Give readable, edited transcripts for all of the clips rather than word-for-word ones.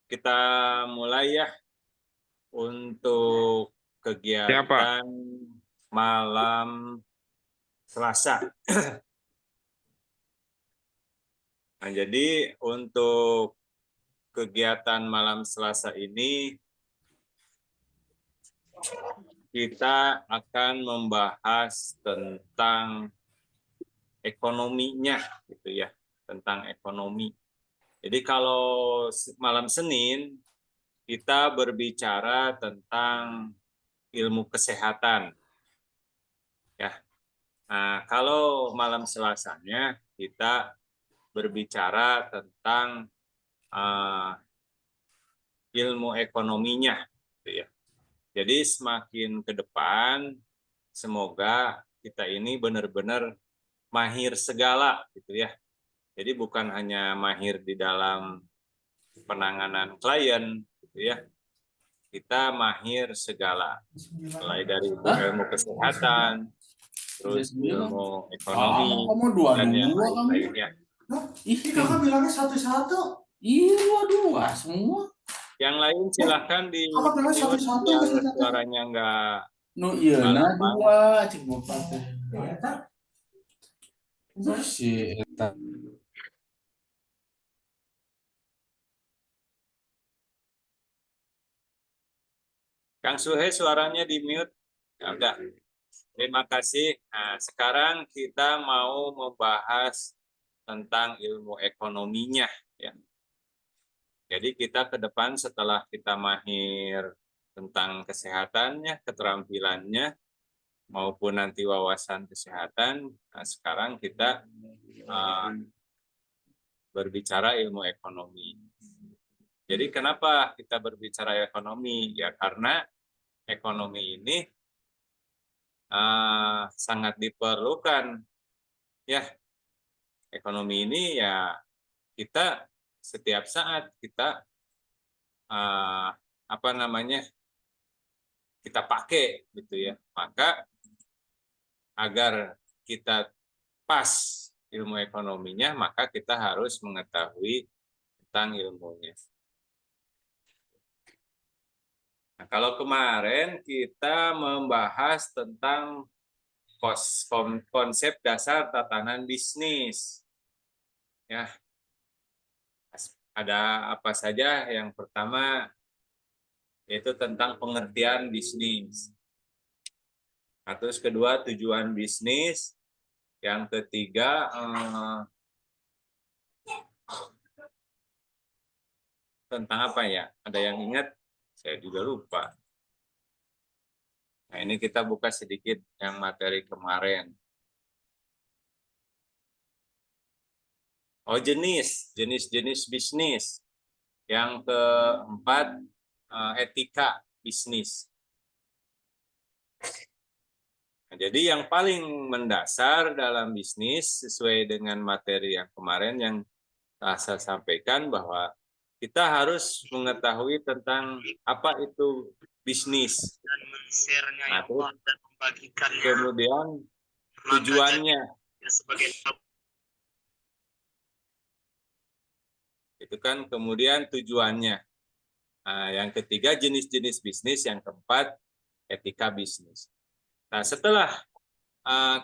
Kita mulai ya untuk Siapa? kegiatan malam Selasa. Nah, jadi untuk kegiatan malam Selasa ini kita akan membahas tentang ekonominya, gitu ya, tentang ekonomi. Jadi kalau malam Senin kita berbicara tentang ilmu kesehatan, ya. Nah, kalau malam Selasanya kita berbicara tentang uh, ilmu ekonominya, gitu ya. Jadi semakin ke depan, semoga kita ini benar-benar mahir segala, gitu ya. Jadi bukan hanya mahir di dalam penanganan klien, gitu ya. Kita mahir segala, mulai dari ilmu kesehatan, Udah terus 9. ilmu ekonomi, Kamu dan yang dua-dua kamu. lain-lainnya. Ih, kakak bilangnya satu-satu. Iya, dua-dua semua. Yang lain silahkan di Kakak bilang mute satu-satu biar ke suaranya no iya, nggak nah lambang. dua cek bapak teh. Si eta. Kang Suhe suaranya di mute. Ya udah. Terima kasih. Nah, sekarang kita mau membahas tentang ilmu ekonominya, ya. Jadi kita ke depan setelah kita mahir tentang kesehatannya, keterampilannya, maupun nanti wawasan kesehatan, nah sekarang kita berbicara ilmu ekonomi. Jadi kenapa kita berbicara ekonomi? Ya karena ekonomi ini sangat diperlukan, ya. Ekonomi ini ya kita setiap saat kita apa namanya kita pakai, gitu ya. Maka agar kita pas ilmu ekonominya, maka kita harus mengetahui tentang ilmunya. Nah, kalau kemarin kita membahas tentang konsep dasar tatanan bisnis, ya. Ada apa saja? Yang pertama yaitu tentang pengertian bisnis. Nah, terus kedua tujuan bisnis. Yang ketiga tentang apa ya? Ada yang ingat? Saya juga lupa. Nah, ini kita buka sedikit yang materi kemarin. Oh, jenis bisnis. Yang keempat, etika bisnis. Nah, jadi yang paling mendasar dalam bisnis sesuai dengan materi yang kemarin yang saya sampaikan bahwa kita harus mengetahui tentang apa itu bisnis. Nah, terus kemudian tujuannya. Itu kan kemudian tujuannya. Nah, yang ketiga jenis-jenis bisnis, yang keempat etika bisnis. Nah, setelah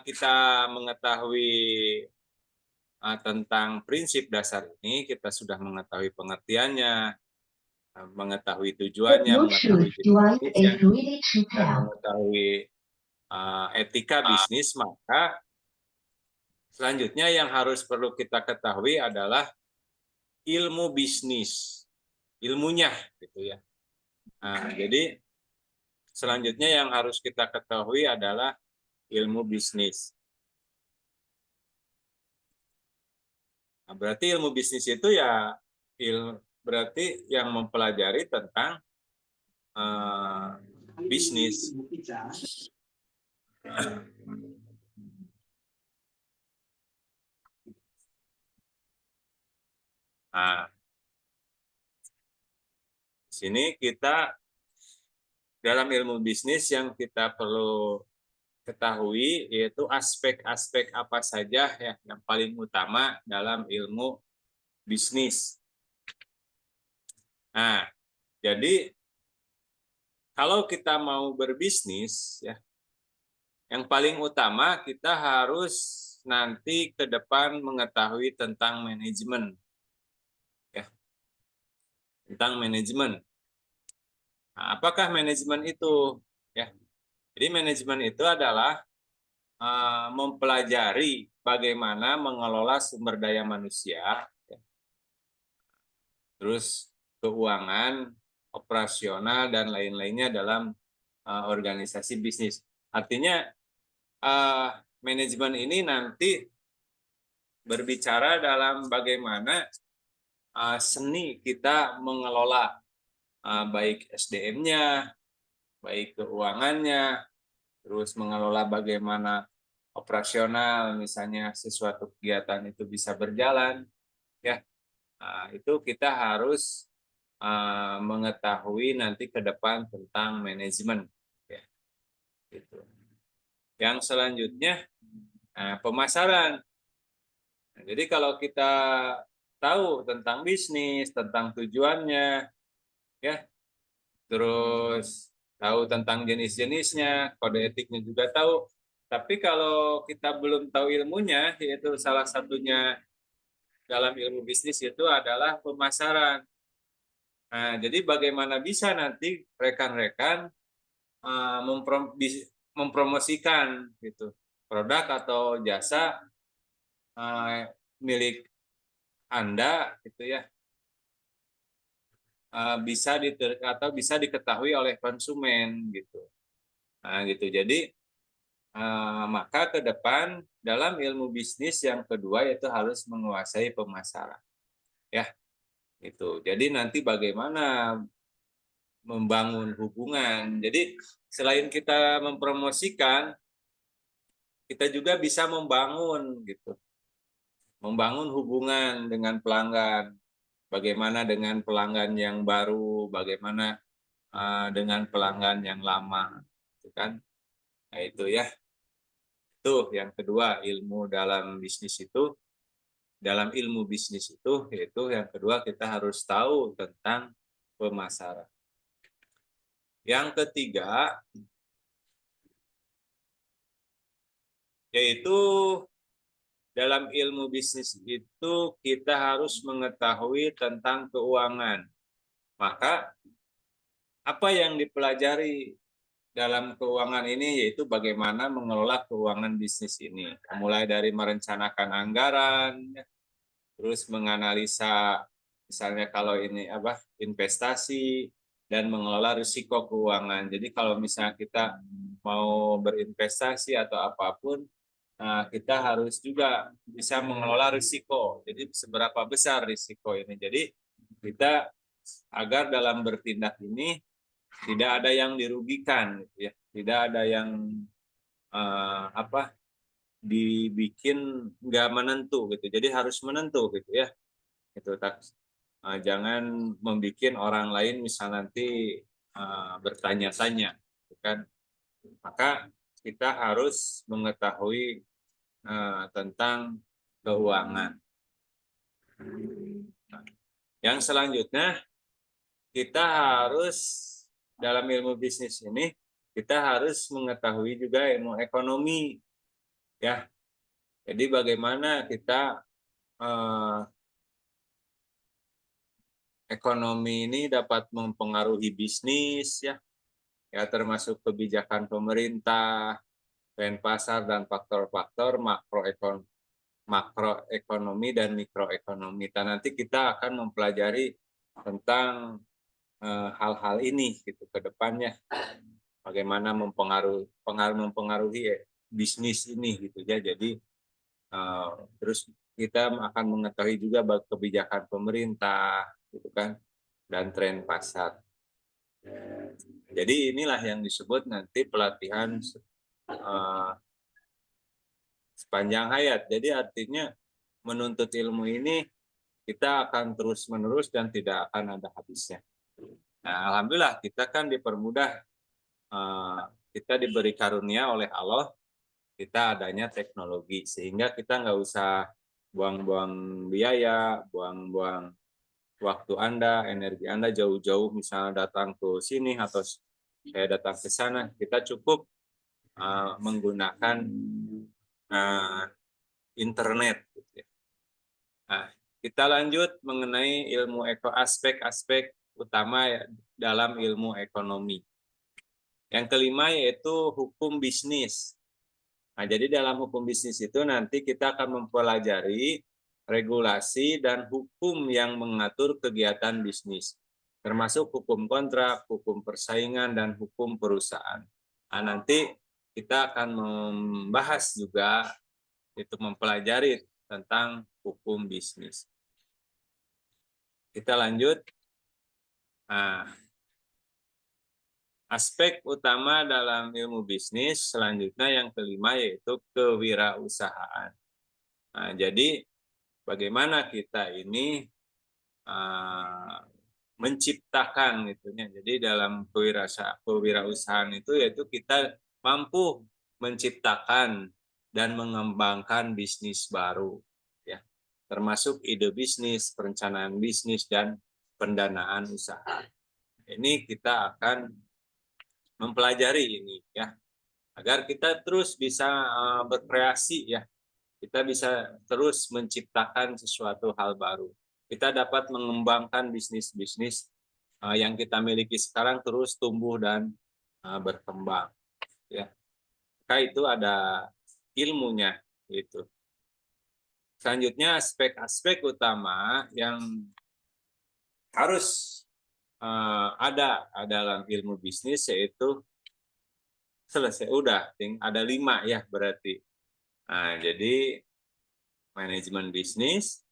kita mengetahui tentang prinsip dasar ini, kita sudah mengetahui pengertiannya, mengetahui tujuannya, mengetahui jenis bisnisnya, dan mengetahui etika bisnis, maka selanjutnya yang harus perlu kita ketahui adalah ilmu bisnis, ilmunya, gitu ya. Nah, jadi selanjutnya yang harus kita ketahui adalah ilmu bisnis. Nah, berarti ilmu bisnis itu ya berarti yang mempelajari tentang bisnis. Nah, di sini kita dalam ilmu bisnis yang kita perlu ketahui yaitu aspek-aspek apa saja ya yang paling utama dalam ilmu bisnis. Nah, jadi kalau kita mau berbisnis, ya, yang paling utama kita harus nanti ke depan mengetahui tentang manajemen, ya, tentang manajemen. Nah, apakah manajemen itu? Ya, jadi manajemen itu adalah mempelajari bagaimana mengelola sumber daya manusia, ya, terus keuangan, operasional dan lain-lainnya dalam organisasi bisnis. Artinya manajemen ini nanti berbicara dalam bagaimana seni kita mengelola baik SDM-nya, baik keuangannya, terus mengelola bagaimana operasional, misalnya sesuatu kegiatan itu bisa berjalan, ya. Itu kita harus mengetahui nanti ke depan tentang manajemen, ya, gitu. Yang selanjutnya pemasaran. Nah, jadi kalau kita tahu tentang bisnis, tentang tujuannya, ya, terus tahu tentang jenis-jenisnya, kode etiknya juga tahu. Tapi kalau kita belum tahu ilmunya, yaitu salah satunya dalam ilmu bisnis itu adalah pemasaran. Nah, jadi bagaimana bisa nanti rekan-rekan mempromosikan gitu produk atau jasa milik Anda gitu ya, bisa diketahui oleh konsumen gitu. Nah, gitu. Jadi maka ke depan dalam ilmu bisnis yang kedua yaitu harus menguasai pemasaran. Ya, itu. Jadi nanti bagaimana membangun hubungan. Jadi selain kita mempromosikan, kita juga bisa membangun gitu. Membangun hubungan dengan pelanggan. Bagaimana dengan pelanggan yang baru, bagaimana dengan pelanggan yang lama, gitu kan? Nah, itu ya. Itu yang kedua, dalam ilmu bisnis itu, yaitu yang kedua kita harus tahu tentang pemasaran. Yang ketiga, yaitu dalam ilmu bisnis itu kita harus mengetahui tentang keuangan. Maka apa yang dipelajari dalam keuangan ini yaitu bagaimana mengelola keuangan bisnis ini. Mulai dari merencanakan anggaran, terus menganalisa misalnya kalau ini investasi dan mengelola risiko keuangan. Jadi kalau misalnya kita mau berinvestasi atau apapun, kita harus juga bisa mengelola risiko. Jadi seberapa besar risiko ini. Jadi kita agar dalam bertindak ini tidak ada yang dirugikan, gitu ya. Tidak ada yang dibikin nggak menentu gitu. Jadi harus menentu gitu ya. Itu jangan membuat orang lain misal nanti bertanya-tanya, gitu kan. Maka kita harus mengetahui tentang keuangan. Nah, yang selanjutnya kita harus dalam ilmu bisnis ini kita harus mengetahui juga ilmu ekonomi, ya. Jadi bagaimana kita ekonomi ini dapat mempengaruhi bisnis, ya, ya termasuk kebijakan pemerintah, tren pasar dan faktor-faktor makroekonomi dan mikroekonomi. Dan nanti kita akan mempelajari tentang hal-hal ini gitu ke depannya. Bagaimana mempengaruhi bisnis ini gitu ya. Jadi terus kita akan mengetahui juga kebijakan pemerintah gitu kan dan tren pasar. Jadi inilah yang disebut nanti pelatihan sepanjang hayat. Jadi artinya menuntut ilmu ini kita akan terus-menerus dan tidak akan ada habisnya. Nah, alhamdulillah kita kan dipermudah, kita diberi karunia oleh Allah, kita adanya teknologi sehingga kita nggak usah buang-buang biaya, buang-buang waktu Anda, energi Anda jauh-jauh misalnya datang ke sini atau saya datang ke sana, kita cukup menggunakan internet. Gitu ya. Nah, kita lanjut mengenai ilmu aspek-aspek utama ya, dalam ilmu ekonomi. Yang kelima yaitu hukum bisnis. Nah, jadi dalam hukum bisnis itu nanti kita akan mempelajari regulasi dan hukum yang mengatur kegiatan bisnis, termasuk hukum kontrak, hukum persaingan, dan hukum perusahaan. Nah, nanti kita akan membahas juga itu mempelajari tentang hukum bisnis. Kita lanjut. Nah, aspek utama dalam ilmu bisnis selanjutnya yang kelima yaitu kewirausahaan. Nah, jadi bagaimana kita ini menciptakan gitu ya. Jadi dalam kewirausahaan itu yaitu kita mampu menciptakan dan mengembangkan bisnis baru ya. Termasuk ide bisnis, perencanaan bisnis dan pendanaan usaha. Ini kita akan mempelajari ini ya agar kita terus bisa berkreasi ya, kita bisa terus menciptakan sesuatu hal baru, kita dapat mengembangkan bisnis-bisnis yang kita miliki sekarang terus tumbuh dan berkembang ya. Maka itu ada ilmunya itu. Selanjutnya aspek-aspek utama yang harus ada dalam ilmu bisnis yaitu selesai udah ada 5 ya berarti. Nah, jadi manajemen bisnis,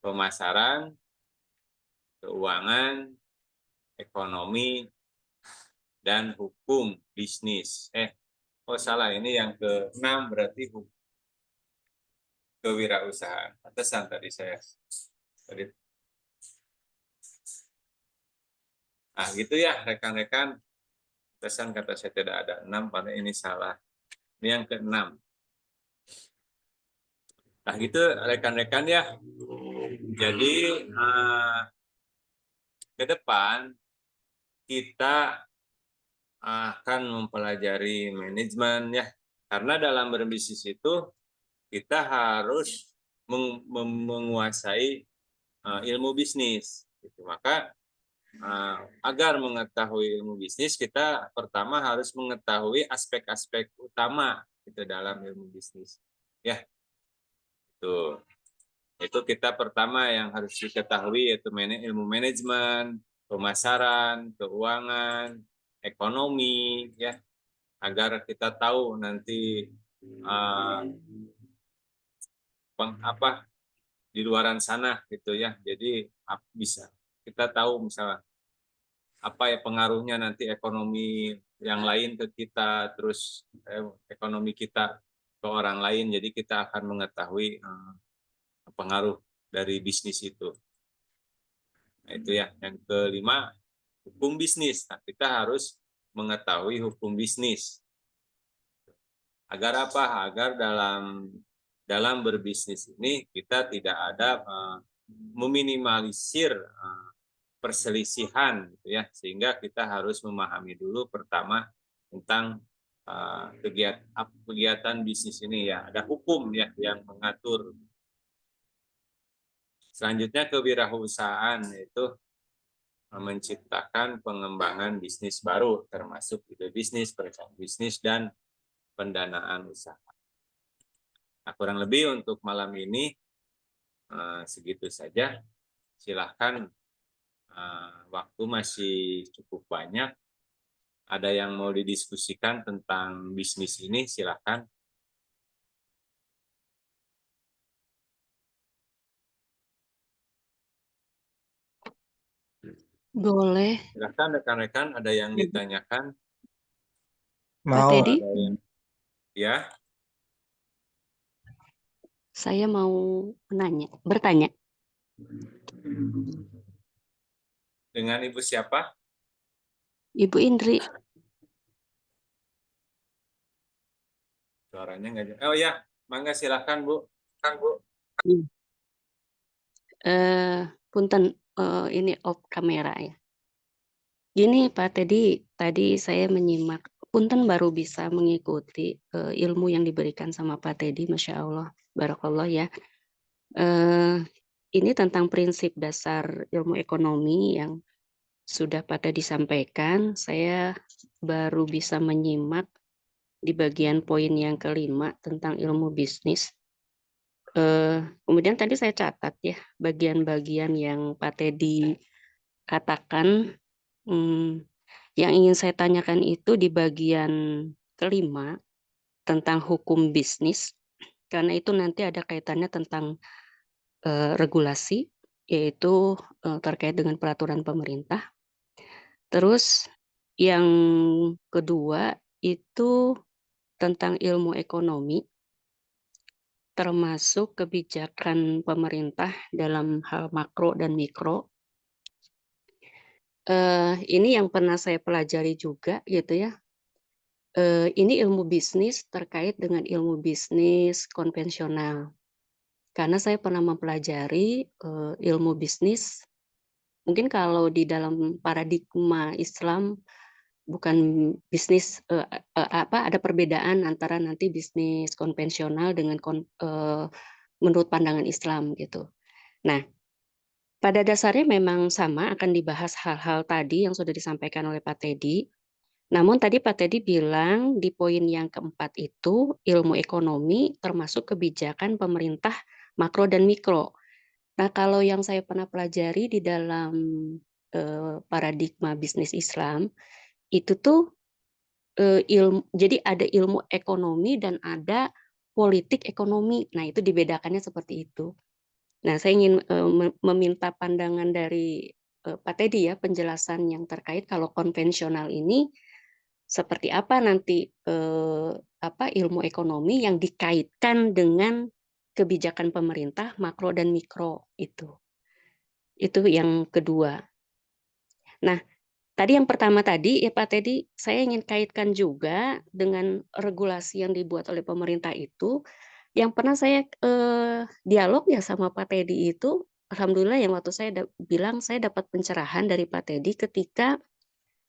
pemasaran, keuangan, ekonomi, dan hukum bisnis. Oh salah, ini yang ke-6 berarti kewirausahaan. Pantesan tadi saya. Ah gitu ya rekan-rekan. Pantesan kata saya tidak ada 6, pada ini salah. Ini yang ke-6. Nah gitu rekan-rekan ya. Jadi ke depan kita akan mempelajari manajemen ya. Karena dalam berbisnis itu kita harus menguasai ilmu bisnis. Gitu. Maka agar mengetahui ilmu bisnis kita pertama harus mengetahui aspek-aspek utama gitu dalam ilmu bisnis. Ya, itu kita pertama yang harus diketahui yaitu ilmu manajemen, pemasaran, keuangan, ekonomi ya, agar kita tahu nanti apa di luaran sana gitu ya. Jadi bisa kita tahu misalnya apa ya pengaruhnya nanti ekonomi yang lain ke kita, terus ekonomi kita ke orang lain. Jadi kita akan mengetahui pengaruh dari bisnis itu. Nah, itu ya. Yang kelima, hukum bisnis. Nah, kita harus mengetahui hukum bisnis. Agar apa? Agar dalam berbisnis ini kita tidak ada meminimalisir perselisihan gitu ya, sehingga kita harus memahami dulu pertama tentang kegiatan bisnis ini ya, ada hukum ya yang mengatur. Selanjutnya kewirausahaan yaitu menciptakan pengembangan bisnis baru termasuk ide bisnis, perencanaan bisnis dan pendanaan usaha. Nah, kurang lebih untuk malam ini segitu saja. Silahkan, waktu masih cukup banyak. Ada yang mau didiskusikan tentang bisnis ini, silahkan. Boleh. Silahkan rekan-rekan, ada yang ditanyakan? Pak Teddy? Ya. Saya mau bertanya. Dengan Ibu siapa? Ibu Indri. Suaranya nggak jelas. Oh ya, mangga silakan Bu. Punten, ini off kamera ya. Gini Pak tadi saya menyimak, punten baru bisa mengikuti ilmu yang diberikan sama Pak Teddy, Masya Allah, Barakallah ya. Ini tentang prinsip dasar ilmu ekonomi yang sudah Pak Teddy sampaikan, saya baru bisa menyimak di bagian poin yang kelima tentang ilmu bisnis. Kemudian tadi saya catat ya, bagian-bagian yang Pak Teddy katakan. Yang ingin saya tanyakan itu di bagian kelima tentang hukum bisnis, karena itu nanti ada kaitannya tentang regulasi, yaitu terkait dengan peraturan pemerintah. Terus yang kedua itu tentang ilmu ekonomi, termasuk kebijakan pemerintah dalam hal makro dan mikro. Ini yang pernah saya pelajari juga gitu ya. Ini ilmu bisnis terkait dengan ilmu bisnis konvensional. Karena saya pernah mempelajari ilmu bisnis, mungkin kalau di dalam paradigma Islam bukan bisnis ada perbedaan antara nanti bisnis konvensional dengan menurut pandangan Islam gitu. Nah, pada dasarnya memang sama akan dibahas hal-hal tadi yang sudah disampaikan oleh Pak Teddy. Namun tadi Pak Teddy bilang di poin yang keempat itu ilmu ekonomi termasuk kebijakan pemerintah makro dan mikro. Nah kalau yang saya pernah pelajari di dalam paradigma bisnis Islam itu tuh jadi ada ilmu ekonomi dan ada politik ekonomi. Nah itu dibedakannya seperti itu. Nah, saya ingin meminta pandangan dari Pak Teddy ya, penjelasan yang terkait kalau konvensional ini seperti apa nanti ilmu ekonomi yang dikaitkan dengan kebijakan pemerintah makro dan mikro itu. Itu yang kedua. Nah, tadi yang pertama tadi ya Pak Teddy, saya ingin kaitkan juga dengan regulasi yang dibuat oleh pemerintah itu. Yang pernah saya dialog ya sama Pak Teddy itu, alhamdulillah yang waktu saya bilang saya dapat pencerahan dari Pak Teddy ketika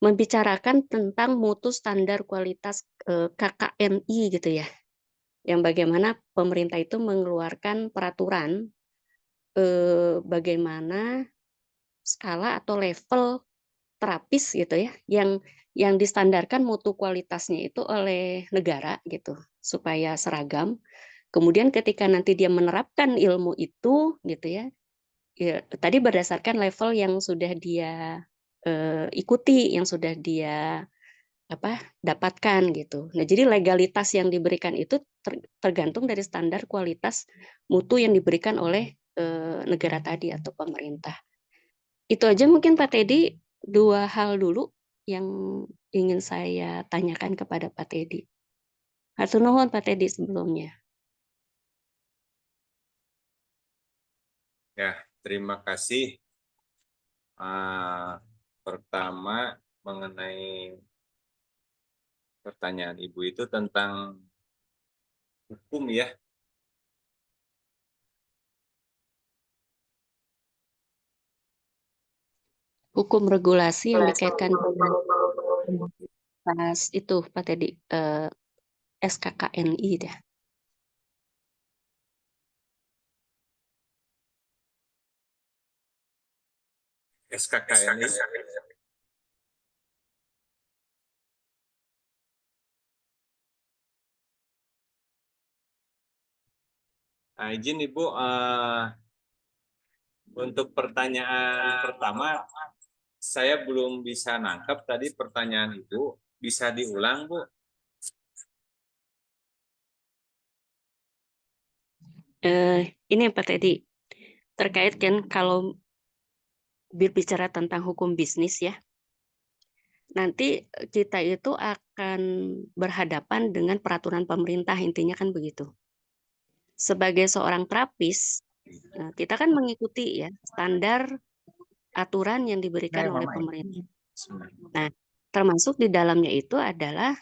membicarakan tentang mutu standar kualitas KKNI gitu ya, yang bagaimana pemerintah itu mengeluarkan peraturan bagaimana skala atau level terapis gitu ya, yang distandarkan mutu kualitasnya itu oleh negara gitu supaya seragam. Kemudian ketika nanti dia menerapkan ilmu itu gitu ya, tadi berdasarkan level yang sudah dia ikuti, yang sudah dia dapatkan gitu. Nah, jadi legalitas yang diberikan itu tergantung dari standar kualitas mutu yang diberikan oleh negara tadi atau pemerintah. Itu aja mungkin Pak Teddy, 2 hal dulu yang ingin saya tanyakan kepada Pak Teddy. Hatur nuhun Pak Teddy sebelumnya. Ya, terima kasih. Pertama mengenai pertanyaan Ibu itu tentang hukum ya. Hukum regulasi yang dikaitkan dengan itu Pak Teddy, SKKNI deh. SKKNI. Nah, izin Ibu, untuk pertanyaan pertama, saya belum bisa nangkep tadi pertanyaan Ibu. Bisa diulang, Bu? Ini Pak Teddy, terkait kan kalau berbicara tentang hukum bisnis ya, nanti kita itu akan berhadapan dengan peraturan pemerintah, intinya kan begitu. Sebagai seorang terapis, kita kan mengikuti ya standar aturan yang diberikan oleh pemerintah. Nah, termasuk di dalamnya itu adalah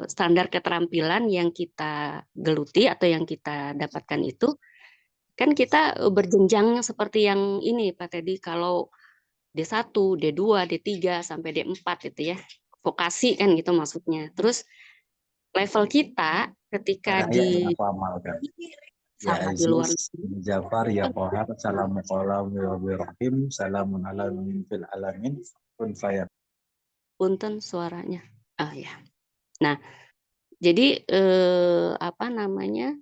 standar keterampilan yang kita geluti atau yang kita dapatkan itu, kan kita berjenjang seperti yang ini Pak Teddy, kalau D1, D2, D3 sampai D4 gitu ya. Vokasi kan gitu maksudnya. Terus level kita ketika Ada ayat yang di aku amalkan. Ya sama di luar Aziz, negeri, ya Jafar, ya Qahar, salamu qawlam wa rahim, salamun ala fil alamin, kun fayat. punten suaranya. Ah ya. Nah, jadi apa namanya?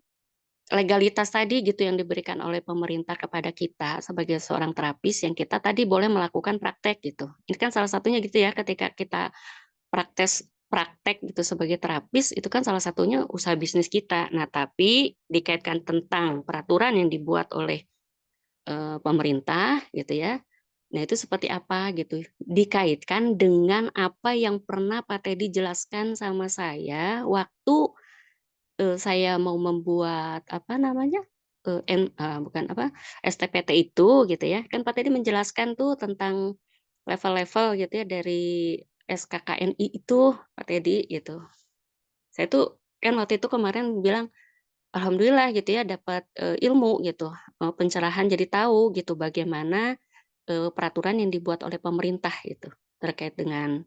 Legalitas tadi gitu yang diberikan oleh pemerintah kepada kita sebagai seorang terapis yang kita tadi boleh melakukan praktek gitu. Ini kan salah satunya gitu ya ketika kita praktek gitu sebagai terapis itu kan salah satunya usaha bisnis kita. Nah, tapi dikaitkan tentang peraturan yang dibuat oleh pemerintah gitu ya. Nah, itu seperti apa gitu. Dikaitkan dengan apa yang pernah Pak Teddy jelaskan sama saya waktu saya mau membuat apa namanya, bukan apa, STPT itu gitu ya, kan Pak tadi menjelaskan tuh tentang level-level gitu ya dari SKKNI itu Pak Teddy gitu. Saya tuh kan waktu itu kemarin bilang, alhamdulillah gitu ya dapat, ilmu gitu, pencerahan jadi tahu gitu bagaimana, peraturan yang dibuat oleh pemerintah gitu, terkait dengan,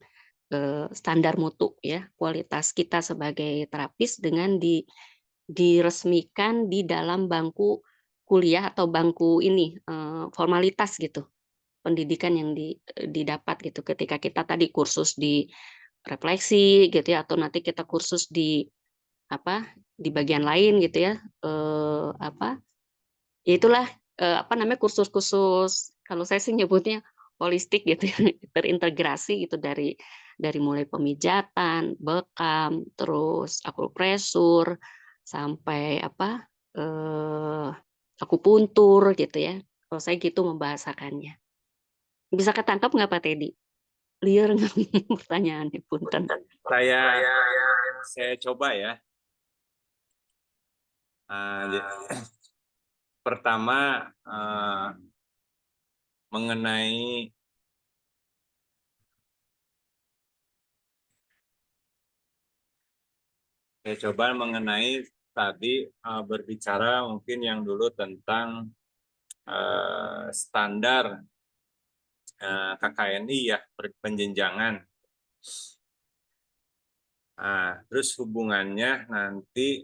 standar mutu ya, kualitas kita sebagai terapis dengan diresmikan di dalam bangku kuliah atau bangku ini, formalitas gitu, pendidikan yang didapat gitu ketika kita tadi kursus di refleksi gitu ya, atau nanti kita kursus di apa, di bagian lain gitu ya, apa, ya itulah, apa namanya, kursus-kursus kalau saya sih nyebutnya holistik gitu ya, terintegrasi gitu dari mulai pemijatan, bekam, terus akupresur, sampai apa, akupuntur gitu ya. Kalau saya gitu membahasakannya. Bisa ketangkap nggak Pak Teddy? Liar nggak pertanyaannya? Punten. Saya coba ya. Pertama mengenai saya coba mengenai tadi berbicara mungkin yang dulu tentang standar KKNI ya, penjenjangan. Nah, terus hubungannya nanti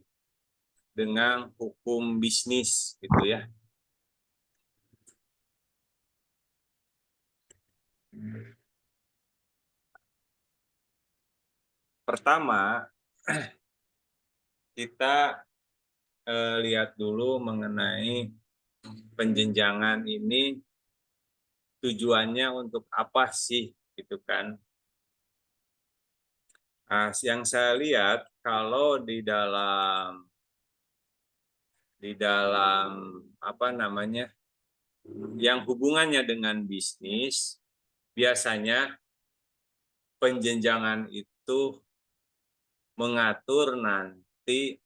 dengan hukum bisnis gitu ya. Pertama, kita lihat dulu mengenai penjenjangan ini tujuannya untuk apa sih gitu kan. Nah, yang saya lihat kalau di dalam apa namanya yang hubungannya dengan bisnis, biasanya penjenjangan itu mengatur nanti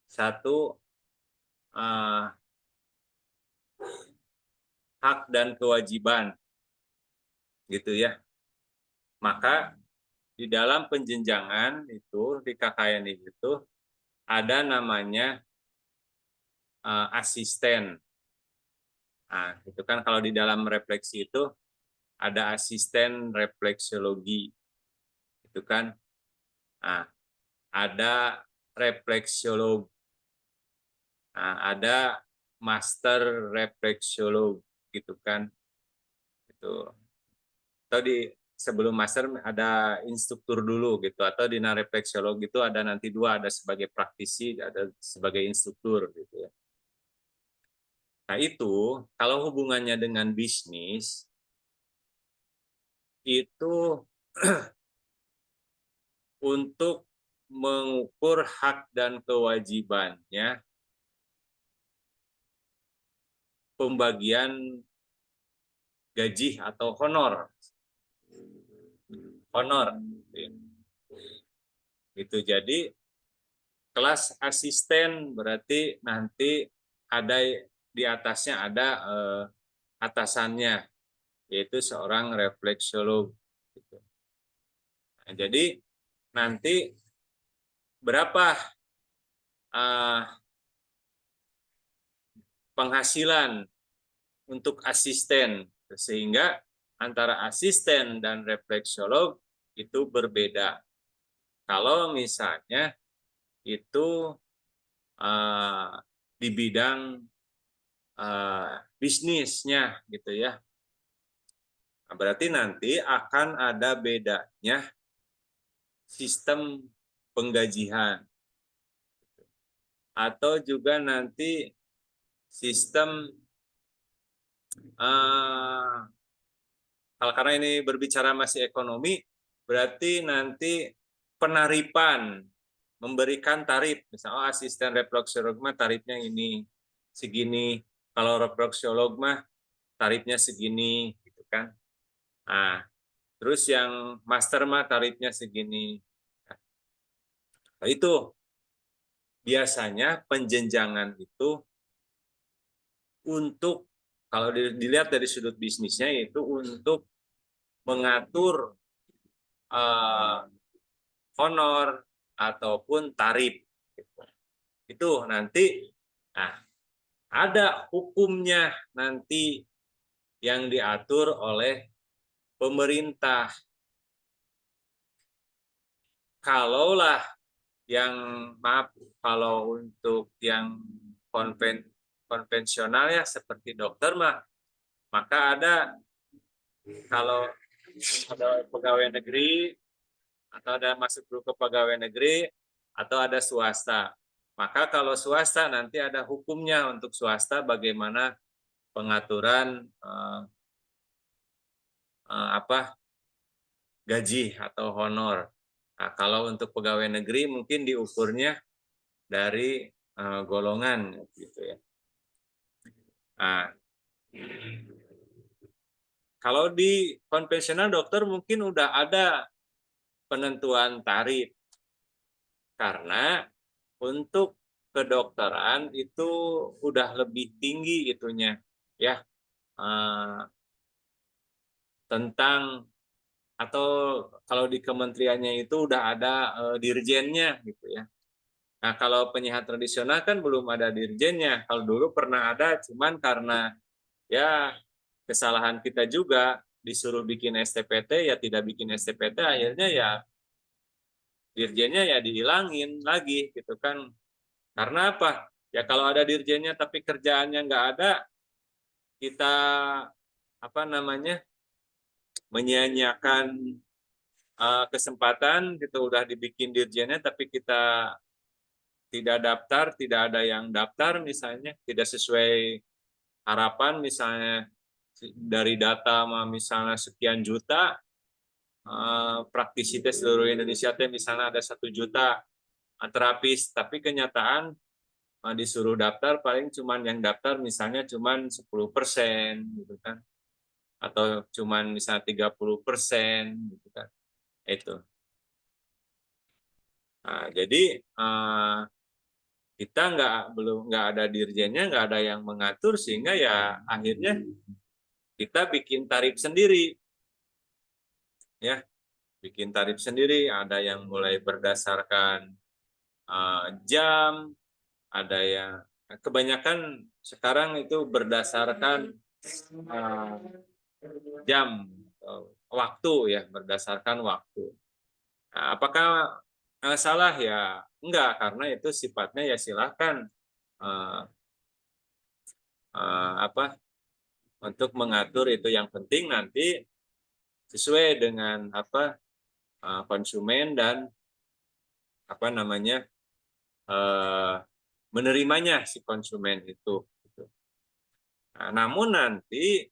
satu hak dan kewajiban gitu ya. Maka di dalam penjenjangan itu di KKN itu ada namanya asisten. Nah, itu kan kalau di dalam refleksi itu ada asisten refleksiologi. Itu kan. Nah, ada refleksiolog. Nah, ada master refleksiolog gitu kan. Itu. Atau di sebelum master ada instruktur dulu gitu, atau di refleksiolog itu ada nanti dua, ada sebagai praktisi, ada sebagai instruktur gitu ya. Nah itu kalau hubungannya dengan bisnis itu untuk mengukur hak dan kewajibannya pembagian gaji atau honor. Gitu. Jadi kelas asisten berarti nanti ada di atasnya ada atasannya, yaitu seorang refleksiolog. Gitu. Nah, jadi nanti berapa penghasilan untuk asisten, sehingga antara asisten dan refleksolog itu berbeda. Kalau misalnya itu di bidang bisnisnya gitu ya. Nah, berarti nanti akan ada bedanya sistem penggajian atau juga nanti sistem kalau karena ini berbicara masih ekonomi, berarti nanti penarifan memberikan tarif, misalnya asisten refleksolog mah tarifnya ini segini, kalau refleksolog mah tarifnya segini, gitu kan. Nah, terus yang master mah tarifnya segini. Nah, itu biasanya penjenjangan itu untuk kalau dilihat dari sudut bisnisnya itu untuk mengatur honor ataupun tarif. Itu nanti ada hukumnya nanti yang diatur oleh pemerintah. Kalaulah kalau untuk yang konvensional ya seperti dokter maka ada kalau ada pegawai negeri atau ada masuk dulu ke pegawai negeri atau ada swasta. Maka kalau swasta nanti ada hukumnya untuk swasta bagaimana pengaturan gaji atau honor. Nah, kalau untuk pegawai negeri mungkin diukurnya dari golongan gitu ya. Nah, kalau di konvensional dokter mungkin udah ada penentuan tarif karena untuk kedokteran itu udah lebih tinggi itunya ya tentang atau kalau di kementeriannya itu udah ada dirjennya gitu ya. Nah, kalau penyiar tradisional kan belum ada dirjennya. Kalau dulu pernah ada, cuman karena ya kesalahan kita juga disuruh bikin STPT ya tidak bikin STPT, akhirnya ya dirjennya ya dihilangin lagi gitu kan. Karena apa? Ya kalau ada dirjennya tapi kerjaannya nggak ada, kita menyia-nyiakan kesempatan gitu udah dibikin dirjennya tapi kita tidak daftar, tidak ada yang daftar misalnya, tidak sesuai harapan misalnya dari data misalnya sekian juta praktisi tes seluruh Indonesia misalnya ada 1 juta terapis, tapi kenyataan disuruh daftar paling cuman yang daftar misalnya cuman 10% gitu kan, atau cuman misalnya 30% gitu kan itu. Nah, jadi kita nggak ada dirjennya, nggak ada yang mengatur sehingga ya akhirnya kita bikin tarif sendiri ya, bikin tarif sendiri. Ada yang mulai berdasarkan jam, ada yang kebanyakan sekarang itu berdasarkan jam waktu ya, berdasarkan waktu. Nah, apakah salah ya? Enggak, karena itu sifatnya ya silahkan untuk mengatur itu, yang penting nanti sesuai dengan konsumen dan menerimanya si konsumen itu. Nah, namun nanti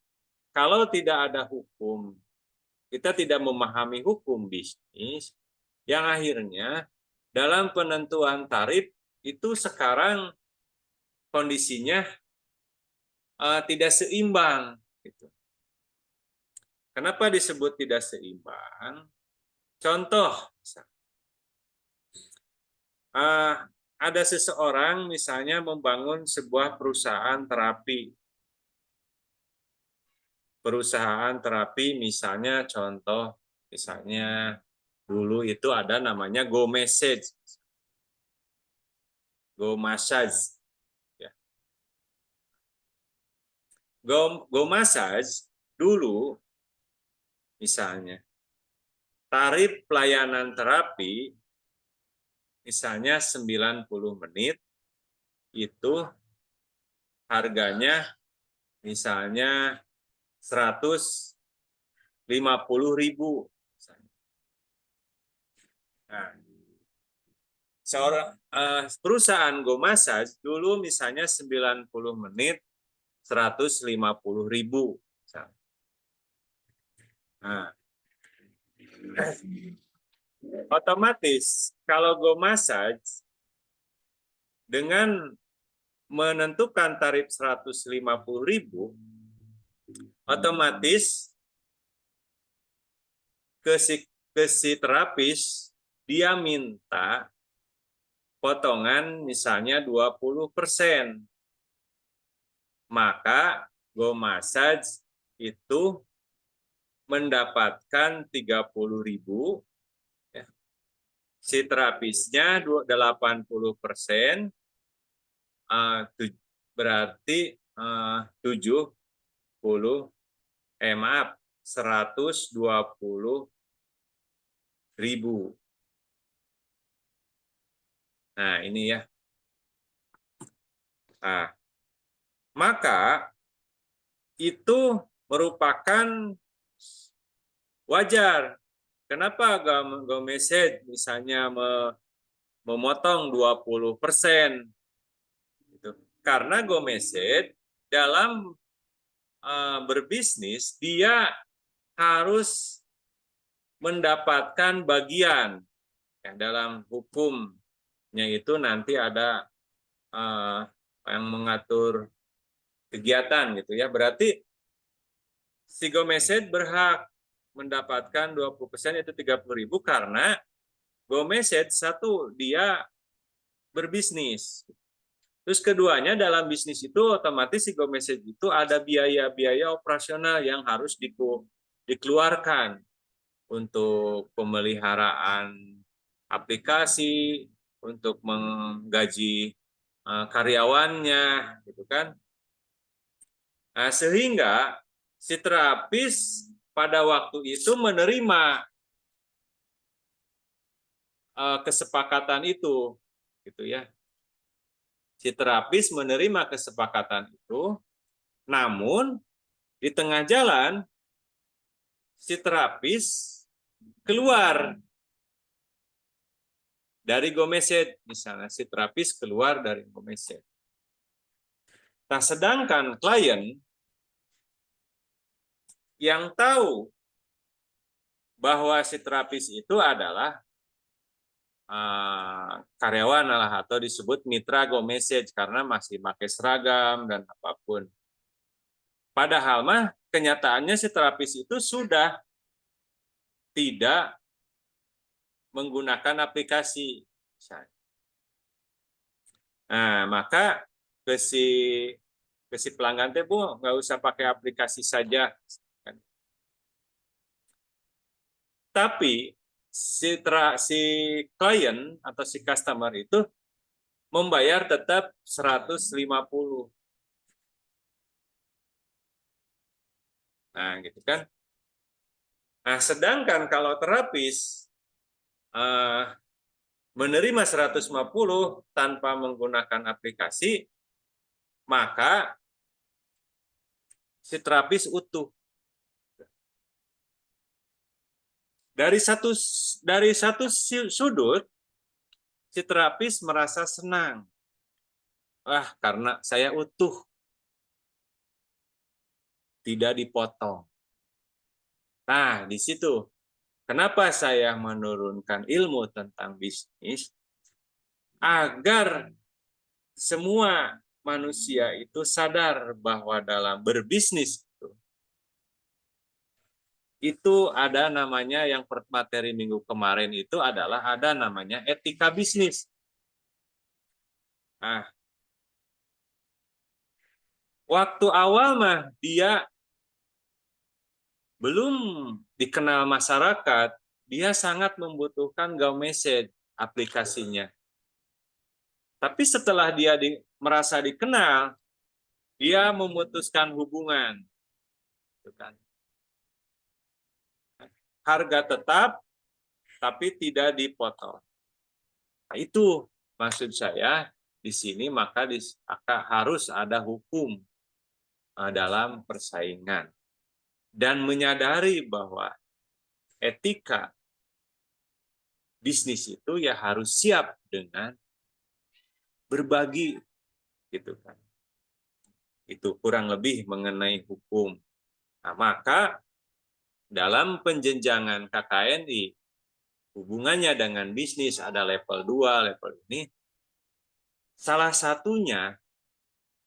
kalau tidak ada hukum, kita tidak memahami hukum bisnis, yang akhirnya dalam penentuan tarif itu sekarang kondisinya tidak seimbang. Gitu. Kenapa disebut tidak seimbang? Contoh, ada seseorang misalnya membangun sebuah perusahaan terapi. Perusahaan terapi misalnya contoh, misalnya dulu itu ada namanya Go Message, Go Massage. Ya. Go Massage dulu Misalnya, tarif pelayanan terapi, misalnya 90 menit, itu harganya misalnya 150.000. Nah, perusahaan Go Massage dulu misalnya 90 menit 150.000. Nah, otomatis kalau Go Massage dengan menentukan tarif 150.000, otomatis ke si terapis dia minta potongan misalnya 20%. Maka Go Massage itu mendapatkan 30.000, ya. Si terapisnya 80%, berarti 120.000. Nah, ini ya. Nah, maka itu merupakan wajar. Kenapa Go Massage misalnya memotong 20%? Gitu. Karena Go Massage dalam berbisnis, dia harus mendapatkan bagian. Ya, dalam hukumnya itu nanti ada yang mengatur kegiatan gitu ya. Berarti si Go Massage berhak mendapatkan 20%, itu 30.000, karena Go Massage satu, dia berbisnis. Terus keduanya, dalam bisnis itu otomatis si Go Massage itu ada biaya-biaya operasional yang harus dikeluarkan untuk pemeliharaan aplikasi, untuk menggaji karyawannya, gitu kan. Nah, sehingga si terapis pada waktu itu menerima kesepakatan itu, gitu ya. Si terapis menerima kesepakatan itu, namun di tengah jalan si terapis keluar dari Go Massage, misalnya si terapis keluar dari Go Massage. Nah, sedangkan klien yang tahu bahwa si terapis itu adalah karyawan lah, atau disebut mitra Go Massage karena masih pakai seragam dan apapun. Padahal mah kenyataannya si terapis itu sudah tidak menggunakan aplikasi. Nah, maka ke si pelanggan teh, Bu, nggak usah pakai aplikasi saja. Tapi si klien atau si customer itu membayar tetap 150. Nah, gitu kan. Nah, sedangkan kalau terapis menerima 150 tanpa menggunakan aplikasi, maka si terapis utuh. Dari satu sudut, si terapis merasa senang. Karena saya utuh, tidak dipotong. Nah, di situ kenapa saya menurunkan ilmu tentang bisnis, agar semua manusia itu sadar bahwa dalam berbisnis itu ada namanya, yang materi minggu kemarin itu adalah ada namanya etika bisnis. Nah, waktu awal mah dia belum dikenal masyarakat, dia sangat membutuhkan Go Massage aplikasinya. Tapi setelah dia merasa dikenal, dia memutuskan hubungan. harga tetap tapi tidak dipotong. Nah, itu maksud saya di sini maka harus ada hukum dalam persaingan dan menyadari bahwa etika bisnis itu ya harus siap dengan berbagi gitu kan. Itu kurang lebih mengenai hukum. Nah, maka dalam penjenjangan KKNI hubungannya dengan bisnis ada level 2, level ini. Salah satunya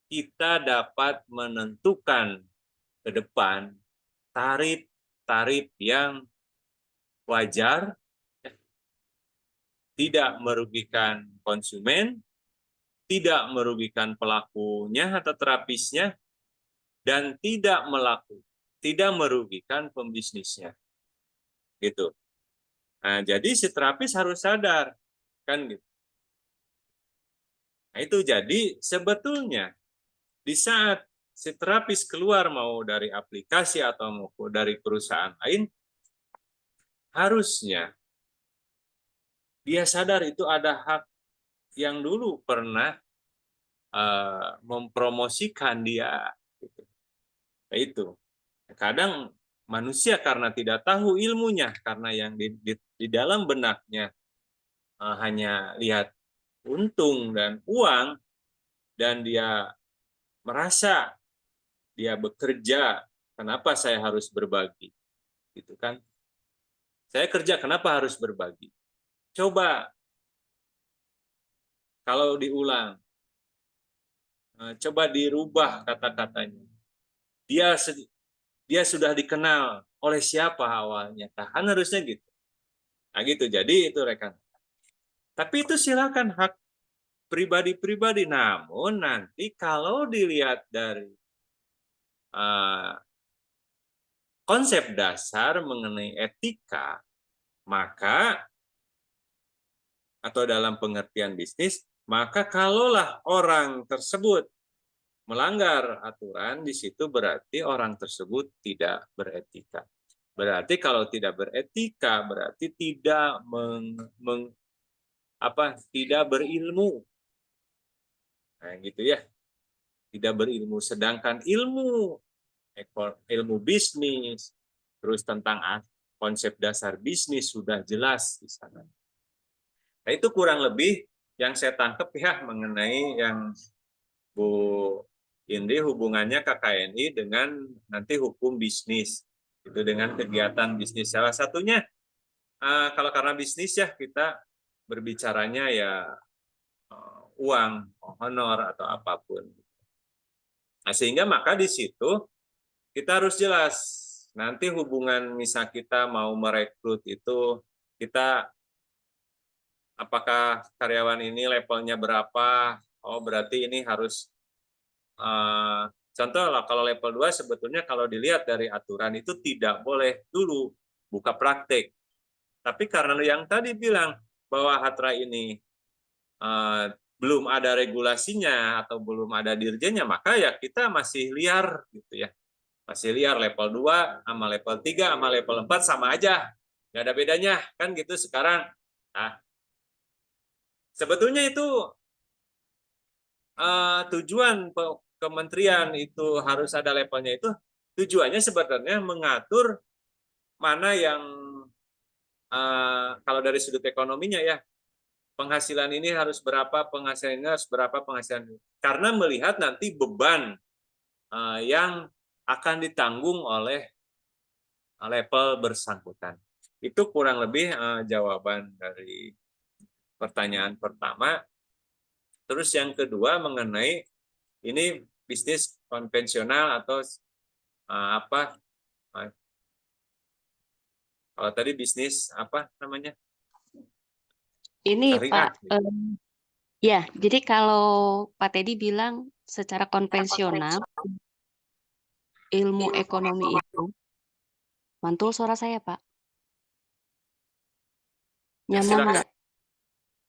kita dapat menentukan ke depan tarif-tarif yang wajar, tidak merugikan konsumen, tidak merugikan pelakunya atau terapisnya, dan tidak merugikan pembisnisnya. Gitu. Nah, jadi si terapis harus sadar, kan gitu. Nah, itu jadi sebetulnya di saat si terapis keluar mau dari aplikasi atau mau dari perusahaan lain, harusnya dia sadar itu ada hak yang dulu pernah mempromosikan dia. Gitu. Nah, itu. Kadang manusia karena tidak tahu ilmunya, karena yang di dalam benaknya hanya lihat untung dan uang, dan dia merasa dia bekerja, kenapa saya harus berbagi? Gitu kan? Saya kerja, kenapa harus berbagi? Coba kalau diulang, coba dirubah kata-katanya. Dia sudah dikenal oleh siapa awalnya? Kan harusnya gitu. Nah gitu, jadi itu rekan. Tapi itu silakan hak pribadi-pribadi. Namun nanti kalau dilihat dari konsep dasar mengenai etika, maka atau dalam pengertian bisnis, maka kalaulah orang tersebut melanggar aturan, di situ berarti orang tersebut tidak beretika. Berarti kalau tidak beretika, berarti tidak tidak berilmu. Nah, gitu ya. Tidak berilmu. Sedangkan ilmu bisnis, terus tentang konsep dasar bisnis sudah jelas di sana. Nah, itu kurang lebih yang saya tangkap ya mengenai yang Bu Indi hubungannya KKNI dengan nanti hukum bisnis, itu dengan kegiatan bisnis. Salah satunya kalau karena bisnis ya kita berbicaranya ya uang, honor atau apapun. Nah, sehingga maka di situ kita harus jelas. Nanti hubungan misal kita mau merekrut itu, kita apakah karyawan ini levelnya berapa? Oh, berarti ini harus contoh lah, kalau level 2 sebetulnya kalau dilihat dari aturan itu tidak boleh dulu buka praktek. Tapi karena yang tadi bilang bahwa Hatra ini belum ada regulasinya atau belum ada dirjennya, maka ya kita masih liar gitu ya. Masih liar, level 2 sama level 3 sama level 4 sama aja. Nggak ada bedanya, kan gitu sekarang. Nah, sebetulnya itu tujuan kementerian itu harus ada levelnya itu, tujuannya sebenarnya mengatur mana yang kalau dari sudut ekonominya ya, penghasilan ini harus berapa, penghasilan ini harus berapa, penghasilan ini. Karena melihat nanti beban yang akan ditanggung oleh level bersangkutan. Itu kurang lebih jawaban dari pertanyaan pertama. Terus yang kedua mengenai ini bisnis konvensional atau apa? Kalau tadi bisnis apa namanya? Ini Syariah. Pak, ya, jadi kalau Pak Teddy bilang secara konvensional, ilmu ekonomi itu, mantul suara saya Pak? Nyaman nggak?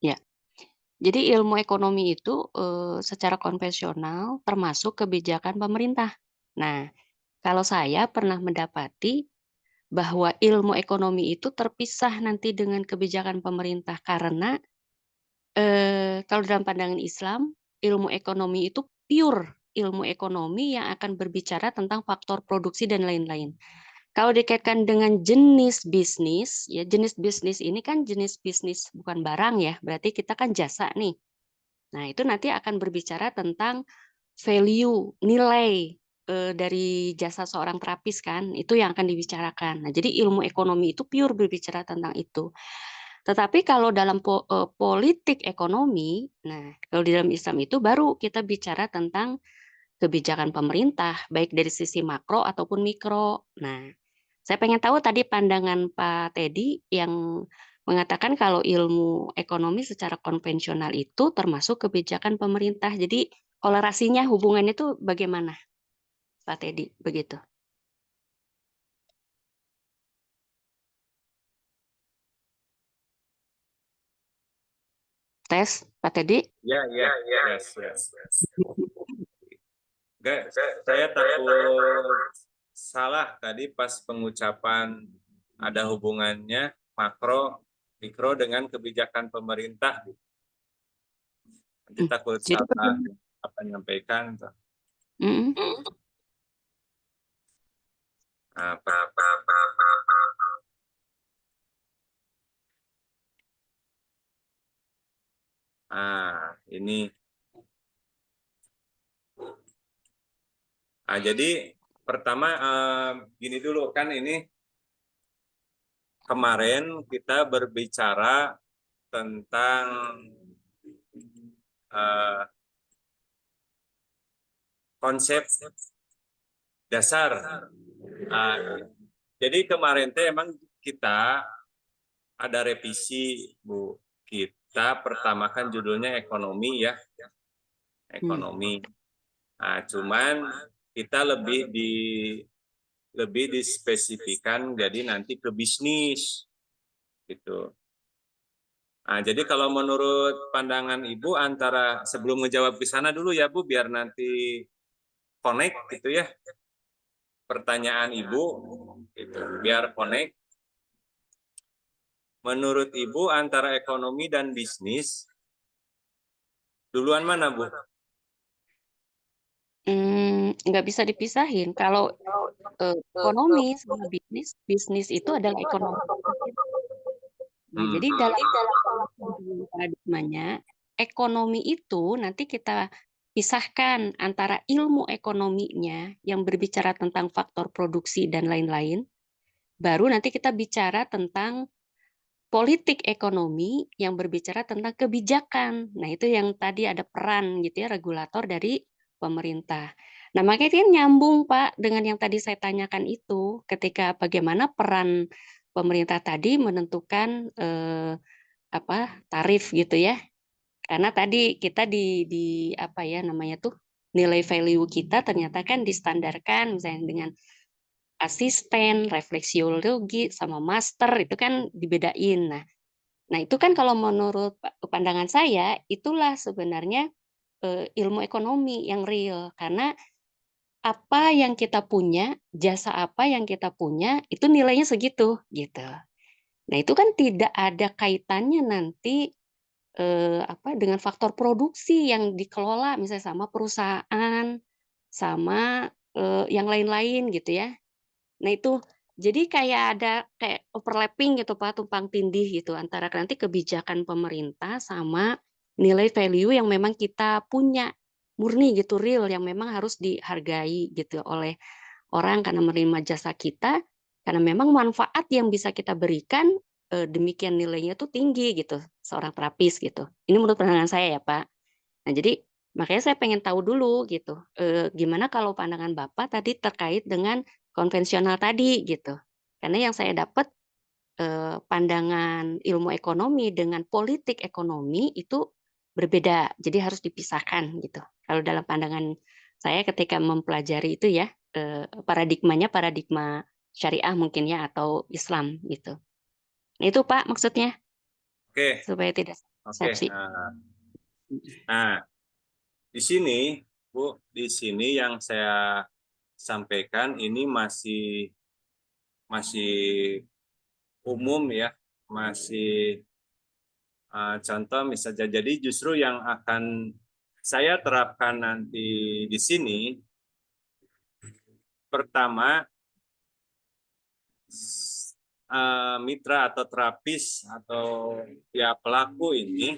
Ya, jadi ilmu ekonomi itu secara konvensional termasuk kebijakan pemerintah. Nah, kalau saya pernah mendapati bahwa ilmu ekonomi itu terpisah nanti dengan kebijakan pemerintah karena kalau dalam pandangan Islam, ilmu ekonomi itu pure ilmu ekonomi yang akan berbicara tentang faktor produksi dan lain-lain. Kalau dikaitkan dengan jenis bisnis, ya jenis bisnis ini kan jenis bisnis bukan barang ya, berarti kita kan jasa nih. Nah, itu nanti akan berbicara tentang value, nilai dari jasa seorang terapis kan, itu yang akan dibicarakan. Nah, jadi ilmu ekonomi itu pure berbicara tentang itu. Tetapi kalau dalam politik ekonomi, nah kalau di dalam Islam itu baru kita bicara tentang kebijakan pemerintah, baik dari sisi makro ataupun mikro. Nah, saya pengen tahu tadi pandangan Pak Teddy yang mengatakan kalau ilmu ekonomi secara konvensional itu termasuk kebijakan pemerintah. Jadi kolerasinya hubungannya itu bagaimana, Pak Teddy? Begitu. Tes, Pak Teddy? Ya, yes. Enggak, saya takut salah tadi pas pengucapan ada hubungannya makro, mikro dengan kebijakan pemerintah. Nanti takut Jadi salah apa menyampaikan. Ini. Jadi pertama gini dulu kan ini kemarin kita berbicara tentang konsep dasar. Jadi kemarin teh emang kita ada revisi, Bu. Kita pertama kan judulnya ekonomi ya, ekonomi. Nah, cuman kita lebih dispesifikan jadi nanti ke bisnis gitu. Nah, jadi kalau menurut pandangan Ibu antara sebelum ngejawab ke sana dulu ya Bu, biar nanti connect gitu ya. Pertanyaan Ibu gitu, biar connect. Menurut Ibu antara ekonomi dan bisnis duluan mana Bu? Nggak bisa dipisahin. Kalau ekonomi sama bisnis, bisnis itu adalah ekonomi. Nah, jadi dalam paradigmanya, ekonomi itu nanti kita pisahkan antara ilmu ekonominya yang berbicara tentang faktor produksi dan lain-lain, baru nanti kita bicara tentang politik ekonomi yang berbicara tentang kebijakan. Nah, itu yang tadi ada peran gitu ya, regulator dari pemerintah. Nah, makanya kan nyambung Pak dengan yang tadi saya tanyakan itu, ketika bagaimana peran pemerintah tadi menentukan tarif gitu ya. Karena tadi kita di apa ya namanya tuh nilai value kita ternyata kan distandarkan misalnya dengan asisten, refleksiologi sama master itu kan dibedain. Nah, itu kan kalau menurut pandangan saya itulah sebenarnya ilmu ekonomi yang real karena apa yang kita punya, jasa apa yang kita punya itu nilainya segitu gitu. Nah, itu kan tidak ada kaitannya nanti dengan faktor produksi yang dikelola misalnya sama perusahaan, sama yang lain-lain gitu ya. Nah itu, jadi kayak ada kayak overlapping gitu Pak, tumpang tindih gitu antara nanti kebijakan pemerintah sama nilai value yang memang kita punya, murni gitu, real yang memang harus dihargai gitu oleh orang karena menerima jasa kita, karena memang manfaat yang bisa kita berikan, demikian nilainya tuh tinggi gitu, seorang terapis gitu. Ini menurut pandangan saya ya Pak. Nah jadi, makanya saya pengen tahu dulu gitu, gimana kalau pandangan Bapak tadi terkait dengan konvensional tadi gitu. Karena yang saya dapat, pandangan ilmu ekonomi dengan politik ekonomi itu berbeda, jadi harus dipisahkan gitu. Kalau dalam pandangan saya ketika mempelajari itu ya, paradigmanya paradigma syariah mungkin ya atau Islam gitu. Nah itu Pak maksudnya, Oke, supaya tidak persepsi. Nah, di sini Bu, di sini yang saya sampaikan ini masih masih umum ya, masih contoh misalnya. Jadi justru yang akan saya terapkan nanti di sini, pertama mitra atau terapis atau ya pelaku ini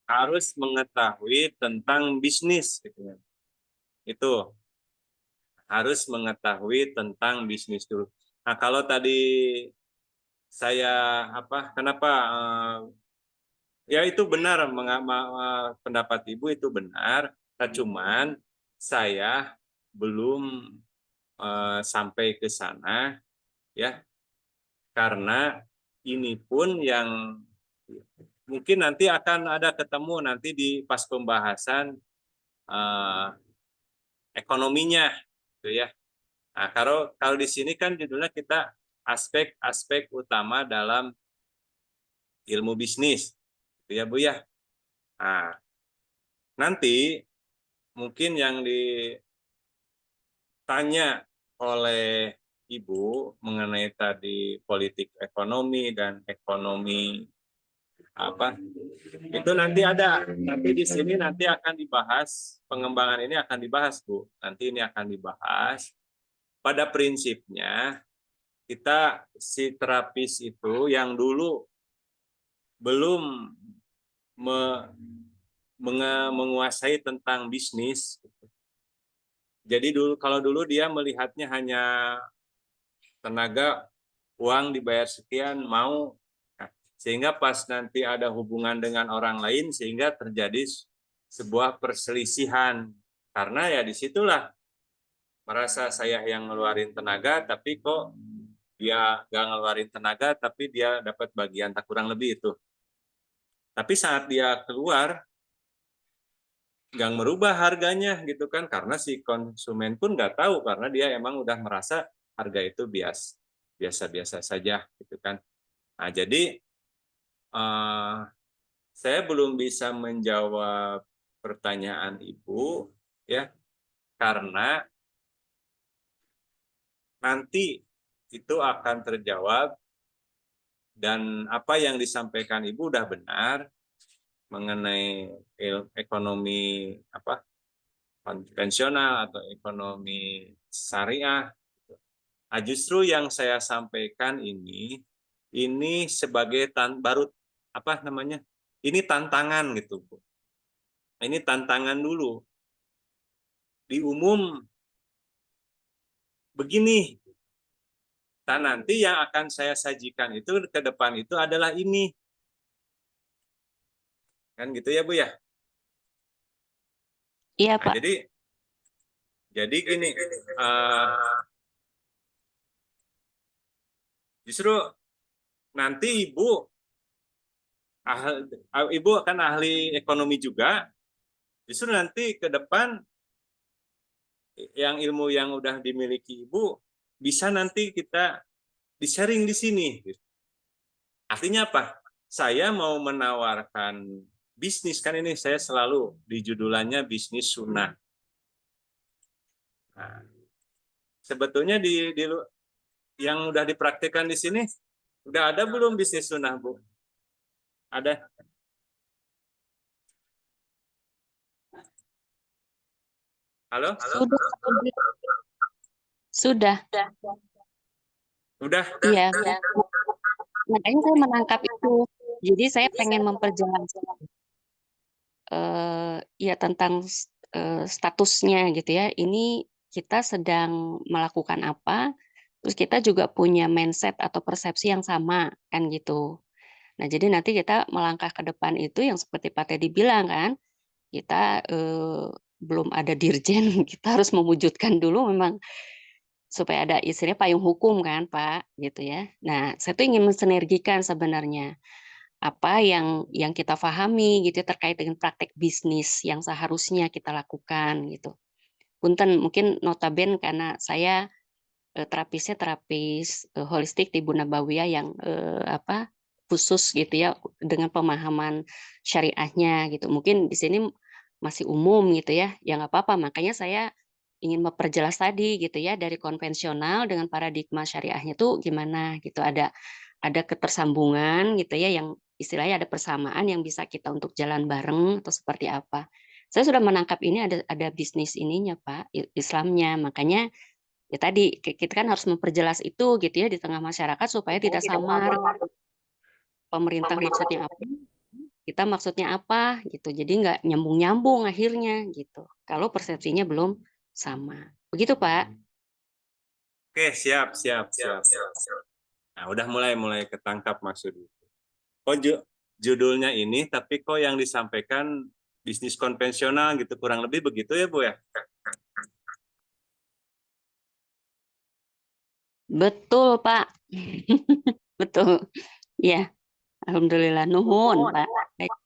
harus mengetahui tentang bisnis gitu ya. Itu harus mengetahui tentang bisnis dulu. Nah, kalau tadi saya kenapa ya itu benar, pendapat Ibu itu benar, cuman saya belum sampai ke sana ya, karena ini pun yang mungkin nanti akan ada ketemu nanti di pas pembahasan ekonominya gitu ya. Nah, kalau di sini kan judulnya kita aspek-aspek utama dalam ilmu bisnis gitu ya Bu ya. Nah, nanti mungkin yang ditanya oleh Ibu mengenai tadi politik ekonomi dan ekonomi itu nanti ada, nanti di sini nanti akan dibahas, pengembangan ini akan dibahas Bu, nanti ini akan dibahas. Pada prinsipnya kita si terapis itu yang dulu belum menguasai tentang bisnis, jadi kalau dulu dia melihatnya hanya tenaga, uang dibayar sekian, mau. Nah, sehingga pas nanti ada hubungan dengan orang lain, sehingga terjadi sebuah perselisihan. Karena ya disitulah merasa saya yang ngeluarin tenaga, tapi kok dia nggak ngeluarin tenaga, tapi dia dapat bagian, tak kurang lebih itu. Tapi saat dia keluar, nggak merubah harganya gitu kan, karena si konsumen pun nggak tahu, karena dia emang udah merasa harga itu biasa-biasa saja gitu kan. Nah, jadi saya belum bisa menjawab pertanyaan Ibu ya, karena nanti itu akan terjawab, dan apa yang disampaikan Ibu udah benar mengenai ekonomi konvensional atau ekonomi syariah. Nah, justru yang saya sampaikan ini sebagai baru ini tantangan gitu Bu. Ini tantangan dulu. Di umum begini. Dan nanti yang akan saya sajikan itu ke depan itu adalah ini. Kan gitu ya Bu ya? Iya Nah, Pak. jadi gini, justru nanti Ibu akan ahli ekonomi juga, justru nanti ke depan yang ilmu yang udah dimiliki Ibu bisa nanti kita di-sharing di sini. Artinya apa? Saya mau menawarkan bisnis, kan ini saya selalu di judulannya bisnis sunnah. Nah, sebetulnya yang udah dipraktikkan di sini, udah ada belum bisnis sunnah Bu? Ada? Halo? Sudah. Udah? Iya. Makanya saya menangkap itu. Jadi saya pengen memperjelas ya tentang statusnya gitu ya. Ini kita sedang melakukan apa, terus kita juga punya mindset atau persepsi yang sama kan gitu. Nah, jadi nanti kita melangkah ke depan itu yang seperti Pak Teddy bilang kan, kita belum ada dirjen, kita harus mewujudkan dulu memang supaya ada istilahnya payung hukum kan Pak, gitu ya. Nah, saya tuh ingin mensinergikan sebenarnya apa yang kita pahami gitu ya, terkait dengan praktek bisnis yang seharusnya kita lakukan gitu. Punten mungkin notaben karena saya terapisnya terapis holistik di Bu Nabawiyah yang khusus gitu ya dengan pemahaman syariahnya gitu. Mungkin di sini masih umum gitu ya, ya nggak apa-apa. Makanya saya ingin memperjelas tadi gitu ya, dari konvensional dengan paradigma syariahnya tuh gimana gitu. Ada ketersambungan gitu ya, yang istilahnya ada persamaan yang bisa kita untuk jalan bareng atau seperti apa. Saya sudah menangkap ini ada bisnis ininya Pak, Islamnya. Makanya ya tadi, kita kan harus memperjelas itu gitu ya di tengah masyarakat supaya tidak samar. Pemerintah maksudnya apa, kita maksudnya apa gitu. Jadi nggak nyambung-nyambung akhirnya gitu. Kalau persepsinya belum sama. Begitu Pak. Oke, siap. Nah, udah mulai ketangkap maksudnya. Oh, judulnya ini, tapi kok yang disampaikan bisnis konvensional gitu, kurang lebih begitu ya Bu ya? Betul Pak. Betul. Ya, alhamdulillah. Nuhun Pak.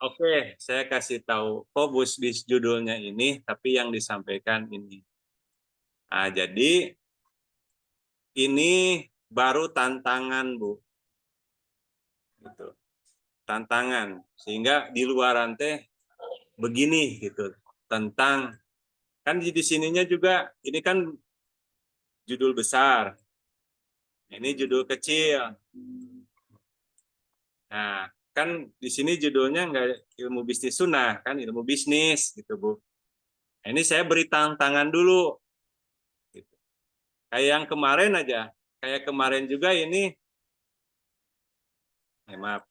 Oke, saya kasih tahu kok bisnis judulnya ini, tapi yang disampaikan ini. Nah, jadi ini baru tantangan Bu. Gitu. Tantangan. Sehingga di luaran teh begini gitu. Tentang, kan di sininya juga, ini kan judul besar. Ini judul kecil. Nah, kan di sini judulnya nggak ilmu bisnis sunnah, kan ilmu bisnis gitu Bu. Nah, ini saya beri tantangan dulu. Gitu. Kayak yang kemarin aja, kayak kemarin juga ini, maaf,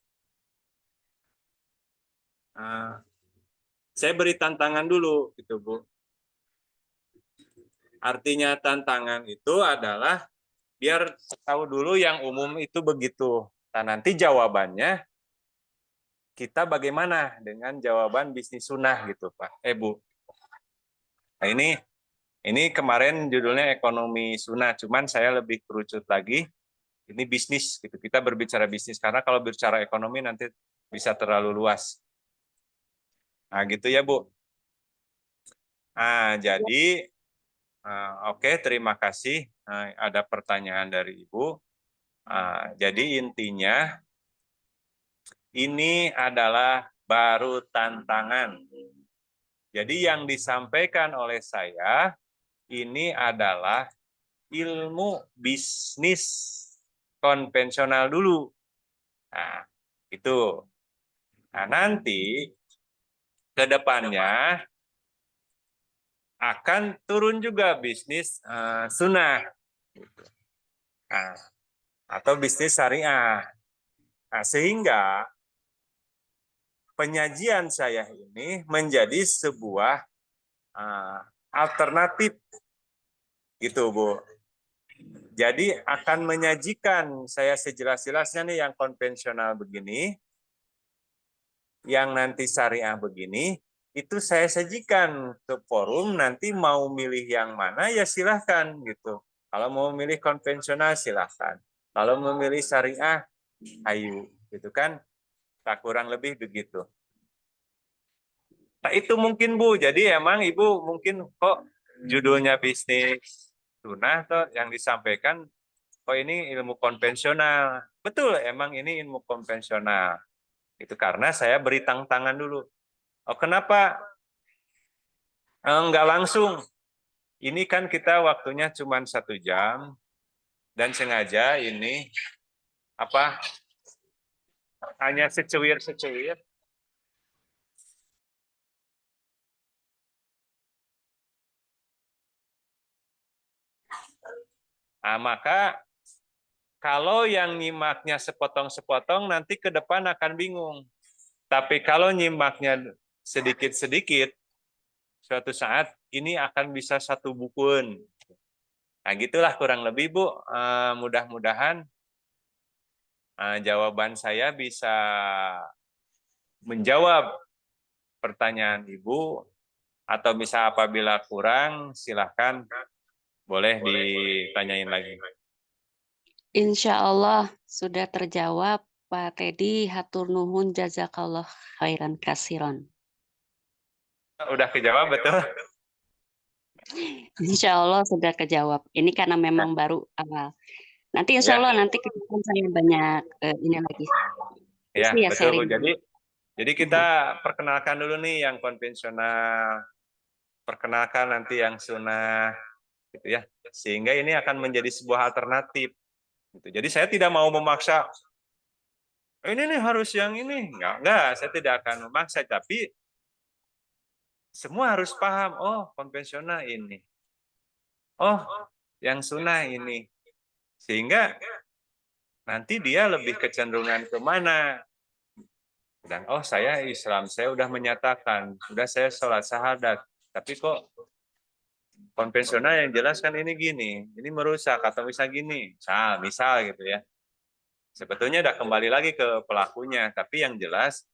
saya beri tantangan dulu gitu Bu. Artinya tantangan itu adalah biar tahu dulu yang umum itu begitu. Nah, nanti jawabannya kita bagaimana dengan jawaban bisnis sunnah gitu Pak, Bu. Nah, ini kemarin judulnya ekonomi sunnah, cuman saya lebih kerucut lagi. Ini bisnis gitu. Kita berbicara bisnis karena kalau bicara ekonomi nanti bisa terlalu luas. Nah, gitu ya Bu. Nah, jadi oke, terima kasih. Ada pertanyaan dari Ibu. Jadi intinya ini adalah baru tantangan. Jadi yang disampaikan oleh saya ini adalah ilmu bisnis konvensional dulu. Nah, itu. Nah, nanti ke depannya akan turun juga bisnis sunnah. Nah, atau bisnis syariah. Nah, sehingga penyajian saya ini menjadi sebuah alternatif gitu Bu. Jadi akan menyajikan saya sejelas-jelasnya nih yang konvensional begini, yang nanti syariah begini, itu saya sajikan ke forum, nanti mau milih yang mana ya silahkan gitu. Kalau mau milih konvensional silahkan. Kalau memilih syariah, ayo gitu kan. Tak kurang lebih begitu. Nah, itu mungkin Bu. Jadi emang Ibu mungkin kok judulnya bisnis sunnah toh yang disampaikan kok ini ilmu konvensional. Betul, emang ini ilmu konvensional. Itu karena saya beri tantangan dulu. Oh, kenapa enggak langsung? Ini kan kita waktunya cuma 1 jam dan sengaja ini hanya secuil-secuil. Nah, maka kalau yang nyimaknya sepotong-sepotong nanti ke depan akan bingung. Tapi kalau nyimaknya sedikit-sedikit, suatu saat ini akan bisa satu bukuan. Nah, gitulah kurang lebih Bu. Mudah-mudahan jawaban saya bisa menjawab pertanyaan Ibu, atau bisa apabila kurang silahkan boleh ditanyain lagi. Insya Allah sudah terjawab Pak Teddy. Hatur nuhun jazakallah khairan kasiron. Udah kejawab betul? Insya Allah sudah kejawab. Ini karena memang baru awal. Nanti insya Allah nanti ke depan saya banyak ini lagi. Ya, Ya, betul Bu. sharing. Jadi kita perkenalkan dulu nih yang konvensional, perkenalkan nanti yang sunnah. gitu ya. Sehingga ini akan menjadi sebuah alternatif. Gitu. Jadi saya tidak mau memaksa, ini nih harus yang ini. Enggak, saya tidak akan memaksa, tapi semua harus paham, oh konvensional ini, oh yang sunnah ini. Sehingga nanti dia lebih kecenderungan kemana. Dan oh saya Islam, saya udah menyatakan, udah saya sholat syahadat, tapi kok konvensional yang jelas kan ini gini, ini merusak atau misal gini, misal gitu ya. Sebetulnya udah kembali lagi ke pelakunya, tapi yang jelas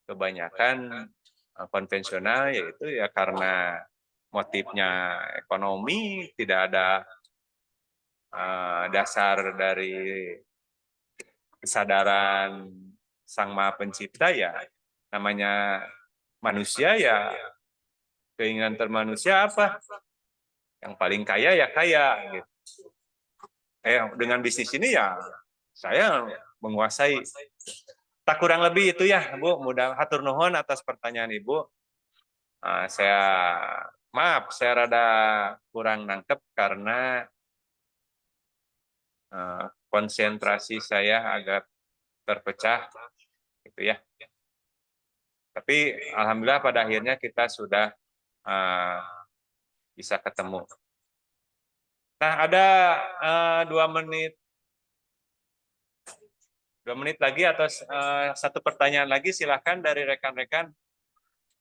kebanyakan konvensional yaitu ya karena motifnya ekonomi, tidak ada dasar dari kesadaran Sang Maha Pencipta, ya namanya manusia, ya keinginan termanusia apa? Yang paling kaya ya kaya gitu. Dengan bisnis ini ya saya menguasai. Tak kurang lebih itu ya, Bu. Mudah hatur nuhun atas pertanyaan Ibu. Maaf, saya rada kurang nangkep karena konsentrasi saya agak terpecah, gitu ya. Tapi alhamdulillah pada akhirnya kita sudah bisa ketemu. Nah, ada 2 menit lagi atau satu pertanyaan lagi, silahkan dari rekan-rekan.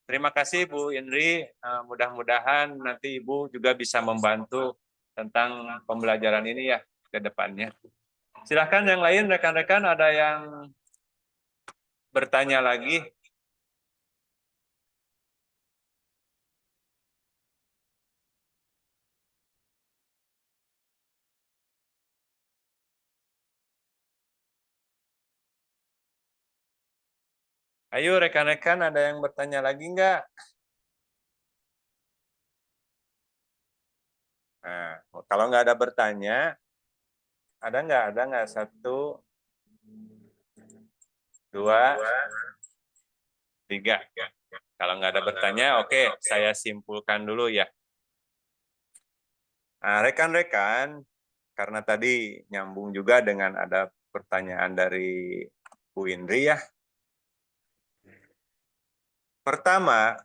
Terima kasih Bu Indri, mudah-mudahan nanti Ibu juga bisa membantu tentang pembelajaran ini ya ke depannya. Silahkan yang lain, rekan-rekan ada yang bertanya lagi. Ayo rekan-rekan, ada yang bertanya lagi nggak? Nah, kalau nggak ada bertanya, ada nggak? Ada nggak? 1, 2, 3. Kalau nggak ada bertanya, oke, saya simpulkan dulu ya. Nah, rekan-rekan, karena tadi nyambung juga dengan ada pertanyaan dari Bu Indri ya. Pertama,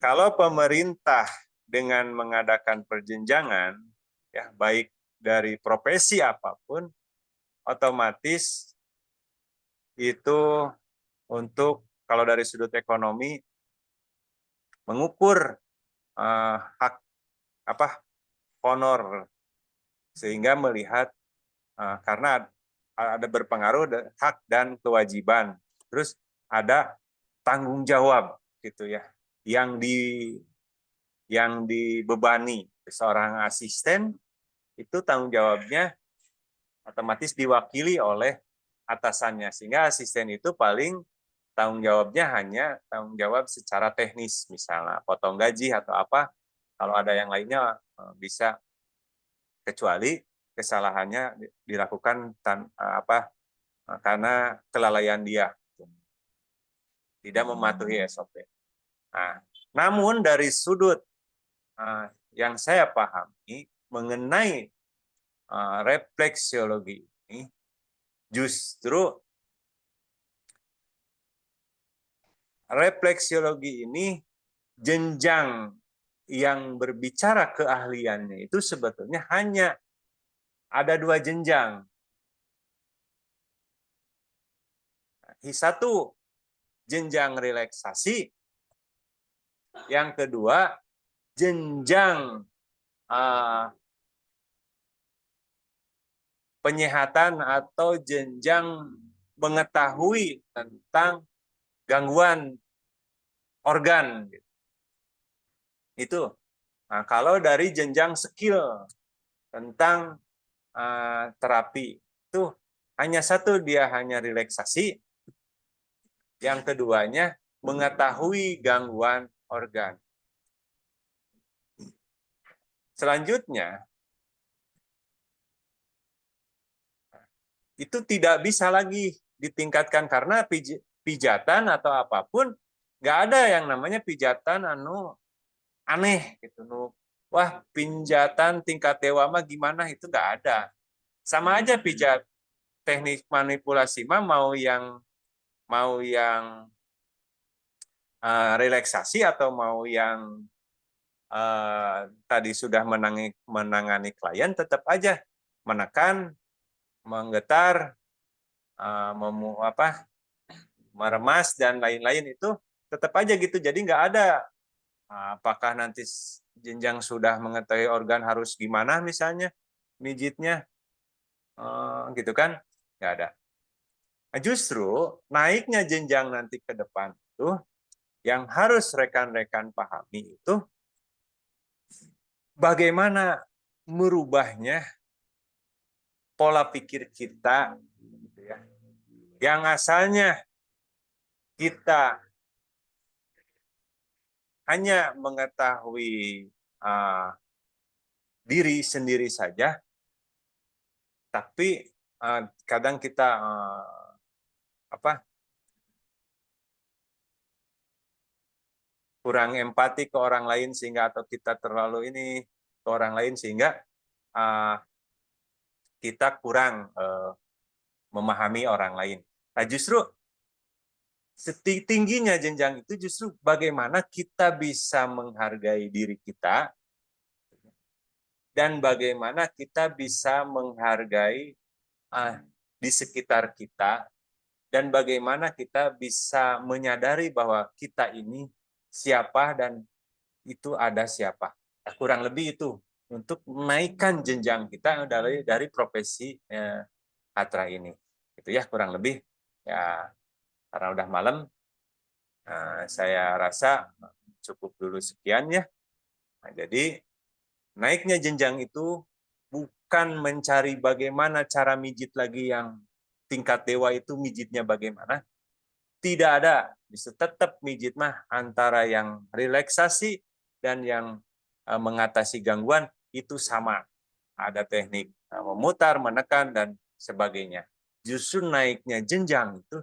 kalau pemerintah dengan mengadakan perjenjangan, ya baik dari profesi apapun, otomatis itu untuk kalau dari sudut ekonomi mengukur hak honor, sehingga melihat karena ada berpengaruh hak dan kewajiban, terus ada tanggung jawab gitu ya yang dibebani seorang asisten, itu tanggung jawabnya otomatis diwakili oleh atasannya, sehingga asisten itu paling tanggung jawabnya hanya tanggung jawab secara teknis, misalnya potong gaji atau apa. Kalau ada yang lainnya bisa, kecuali kesalahannya dilakukan karena kelalaian dia, tidak mematuhi SOP. Nah, namun dari sudut yang saya pahami mengenai refleksiologi ini, justru refleksiologi ini jenjang yang berbicara keahliannya itu sebetulnya hanya ada 2 jenjang. Satu, jenjang relaksasi. Yang kedua, jenjang penyehatan atau jenjang mengetahui tentang gangguan organ. Itu. Nah, kalau dari jenjang skill tentang terapi, itu hanya satu, dia hanya relaksasi. Yang keduanya mengetahui gangguan organ. Selanjutnya, itu tidak bisa lagi ditingkatkan karena pijatan atau apapun, nggak ada yang namanya pijatan aneh gitu. Wah, pinjatan tingkat dewa mah gimana, itu nggak ada. Sama aja pijat teknik manipulasi mah mau yang relaksasi atau mau yang tadi sudah menangani klien, tetap aja menekan, menggetar, meremas dan lain-lain, itu tetap aja gitu. Jadi nggak ada apakah nanti jenjang sudah mengetahui organ harus gimana misalnya mijitnya, gitu kan, nggak ada. Nah, justru naiknya jenjang nanti ke depan itu yang harus rekan-rekan pahami itu bagaimana merubahnya pola pikir kita, gitu ya. Yang asalnya kita hanya mengetahui diri sendiri saja, tapi kadang kita kurang empati ke orang lain, sehingga atau kita terlalu ini ke orang lain sehingga kita kurang memahami orang lain. Nah, justru setingginya jenjang itu justru bagaimana kita bisa menghargai diri kita dan bagaimana kita bisa menghargai di sekitar kita, dan bagaimana kita bisa menyadari bahwa kita ini siapa dan itu ada siapa. Nah, kurang lebih itu untuk menaikkan jenjang kita dari profesi Atra ini. Itu ya kurang lebih. Ya, karena udah malam, saya rasa cukup dulu sekian ya. Nah, jadi naiknya jenjang itu bukan mencari bagaimana cara mijit lagi yang tingkat dewa itu mijitnya bagaimana. Tidak ada. Bisa tetap mijit mah antara yang relaksasi dan yang mengatasi gangguan itu sama. Ada teknik memutar, menekan, dan sebagainya. Justru naiknya jenjang itu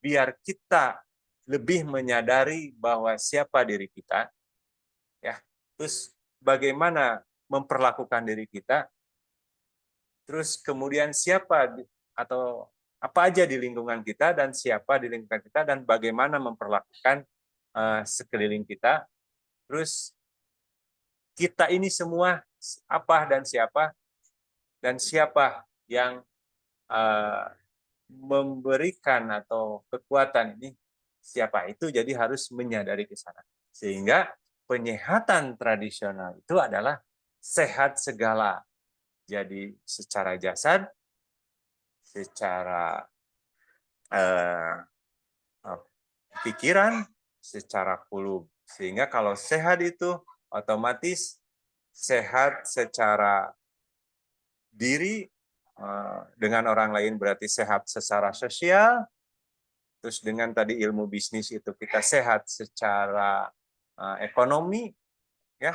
biar kita lebih menyadari bahwa siapa diri kita, ya. Terus bagaimana memperlakukan diri kita, terus kemudian siapa atau apa aja di lingkungan kita dan siapa di lingkungan kita dan bagaimana memperlakukan sekeliling kita. Terus kita ini semua apa dan siapa yang memberikan atau kekuatan ini siapa itu, jadi harus menyadari ke sana. Sehingga penyehatan tradisional itu adalah sehat segala. Jadi secara jasad, secara pikiran, secara kulub. Sehingga kalau sehat itu otomatis sehat secara diri, dengan orang lain berarti sehat secara sosial. Terus dengan tadi ilmu bisnis itu kita sehat secara ekonomi, ya.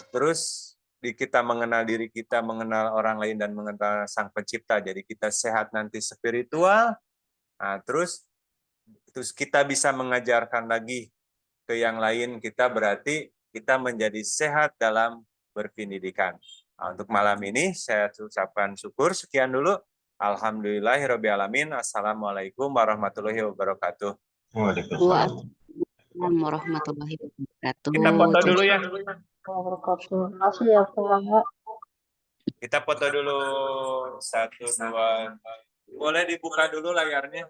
Terus kita mengenal diri kita, mengenal orang lain, dan mengenal Sang Pencipta. Jadi kita sehat nanti spiritual. Terus kita bisa mengajarkan lagi ke yang lain, kita berarti kita menjadi sehat dalam berpendidikan. Untuk malam ini saya ucapkan syukur. Sekian dulu. Alhamdulillahirrabbilalamin. Assalamualaikum warahmatullahi wabarakatuh. Waalaikumsalam warahmatullahi wabarakatuh. Kita foto dulu ya. Terima kasih ya Pak. Kita foto dulu. 1, 2. Boleh dibuka dulu layarnya.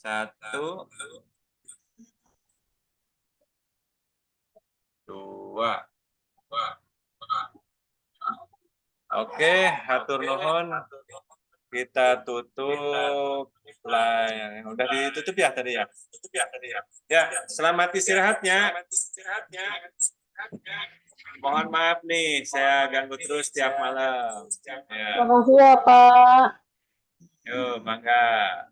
Satu, 2. Oke, hatur nuhun. Kita tutup layar. Udah ditutup ya tadi ya? Ya, selamat istirahatnya. Mohon maaf nih, saya ganggu terus tiap malam. Ya. Terima kasih ya Pak. Yuk, mangga.